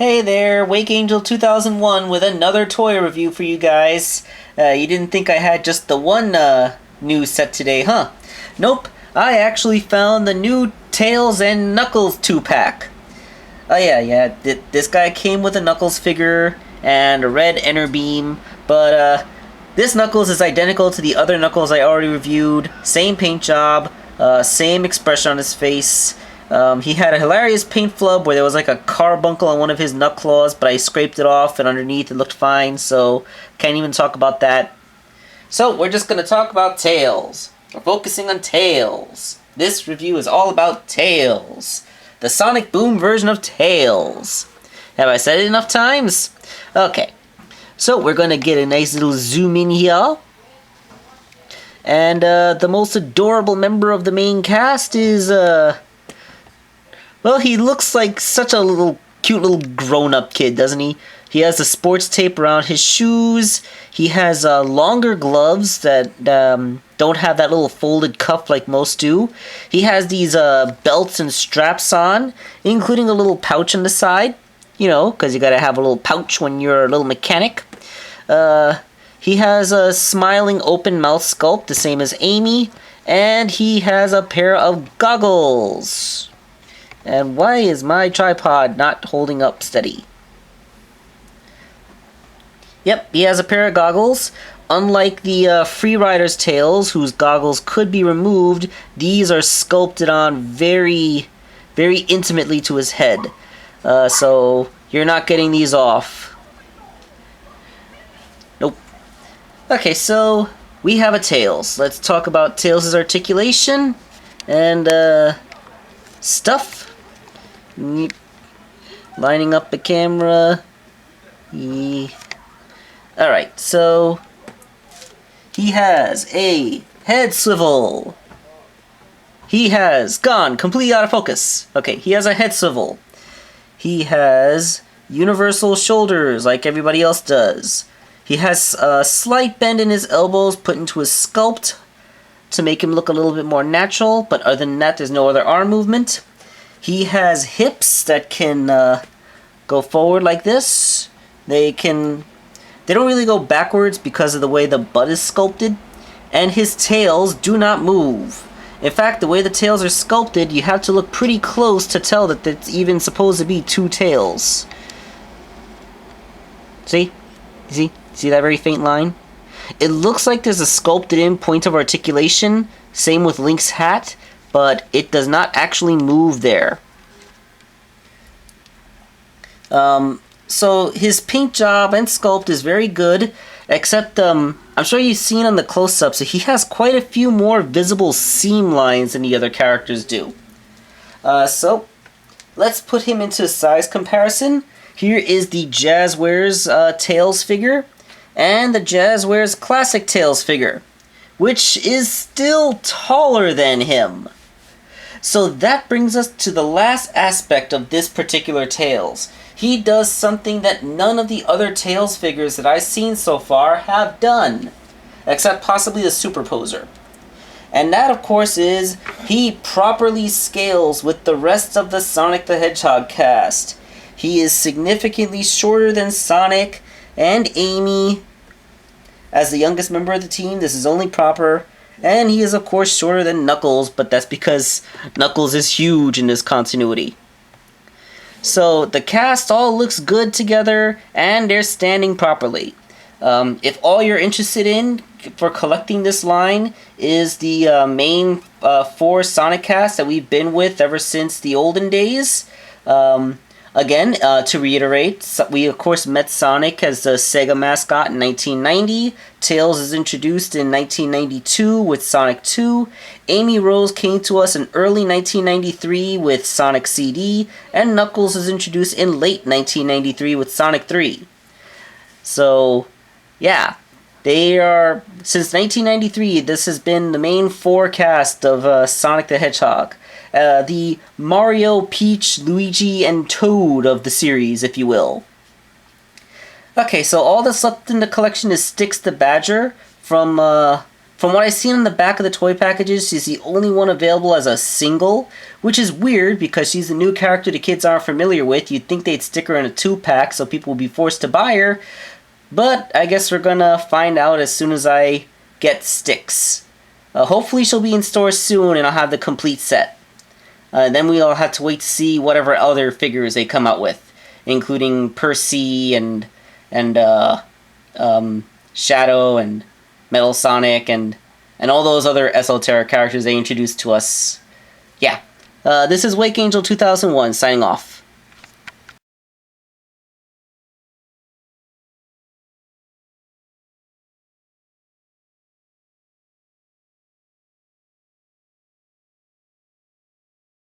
Hey there, Wakeangel2K1 with another toy review for you guys. You didn't think I had just the one new set today, huh? Nope, I actually found the new Tails and Knuckles 2-pack. Oh yeah, this guy came with a Knuckles figure and a red Enter Beam, but this Knuckles is identical to the other Knuckles I already reviewed. Same paint job, same expression on his face. He had a hilarious paint flub where there was like a carbuncle on one of his nut claws, but I scraped it off and underneath it looked fine, so can't even talk about that. So we're just going to talk about Tails. We're focusing on Tails. This review is all about Tails. The Sonic Boom version of Tails. Have I said it enough times? Okay. So we're going to get a nice little zoom in here. And the most adorable member of the main cast is, well, he looks like such a cute little grown-up kid, doesn't he? He has the sports tape around his shoes. He has longer gloves that don't have that little folded cuff like most do. He has these belts and straps on, including a little pouch on the side. You know, because you gotta have a little pouch when you're a little mechanic. He has a smiling open mouth sculpt, the same as Amy. And he has a pair of goggles. And why is my tripod not holding up steady? Yep, he has a pair of goggles. Unlike the Free Rider's Tails, whose goggles could be removed, these are sculpted on very, very intimately to his head. So you're not getting these off. Nope. Okay, so we have a Tails. Let's talk about Tails' articulation and stuff. Lining up the camera. Alright, so he has a head swivel. He has gone completely out of focus. Okay, he has a head swivel. He has universal shoulders like everybody else does. He has a slight bend in his elbows put into his sculpt to make him look a little bit more natural, but other than that, there's no other arm movement. He has hips that can go forward like this. They don't really go backwards because of the way the butt is sculpted. And his tails do not move. In fact, the way the tails are sculpted, you have to look pretty close to tell that it's even supposed to be two tails. See? See that very faint line? It looks like there's a sculpted in point of articulation. Same with Link's hat. But it does not actually move there. So his paint job and sculpt is very good, except I'm sure you've seen on the close-ups that he has quite a few more visible seam lines than the other characters do. So let's put him into a size comparison. Here is the Jazwares Tails figure and the Jazwares Classic Tails figure, which is still taller than him. So that brings us to the last aspect of this particular Tails. He does something that none of the other Tails figures that I've seen so far have done, except possibly the Superposer. And that, of course, is he properly scales with the rest of the Sonic the Hedgehog cast. He is significantly shorter than Sonic and Amy. As the youngest member of the team, this is only proper. And he is, of course, shorter than Knuckles, but that's because Knuckles is huge in this continuity. So the cast all looks good together, and they're standing properly. If all you're interested in for collecting this line is the main 4 Sonic cast that we've been with ever since the olden days, again, to reiterate, we of course met Sonic as the Sega mascot in 1990. Tails is introduced in 1992 with Sonic 2. Amy Rose came to us in early 1993 with Sonic CD. And Knuckles is introduced in late 1993 with Sonic 3. So, yeah. They are, since 1993, this has been the main 4 cast of Sonic the Hedgehog. The Mario, Peach, Luigi, and Toad of the series, if you will. Okay, so all that's left in the collection is Styx the Badger from From what I've seen on the back of the toy packages, she's the only one available as a single, which is weird because she's a new character the kids aren't familiar with. You'd think they'd stick her in a 2-pack so people would be forced to buy her, but I guess we're gonna find out as soon as I get sticks. Hopefully she'll be in stores soon and I'll have the complete set. Then we'll have to wait to see whatever other figures they come out with, including Percy and Shadow and Metal Sonic and all those other esoteric characters they introduced to us. Yeah. This is Wakeangel2K1 signing off.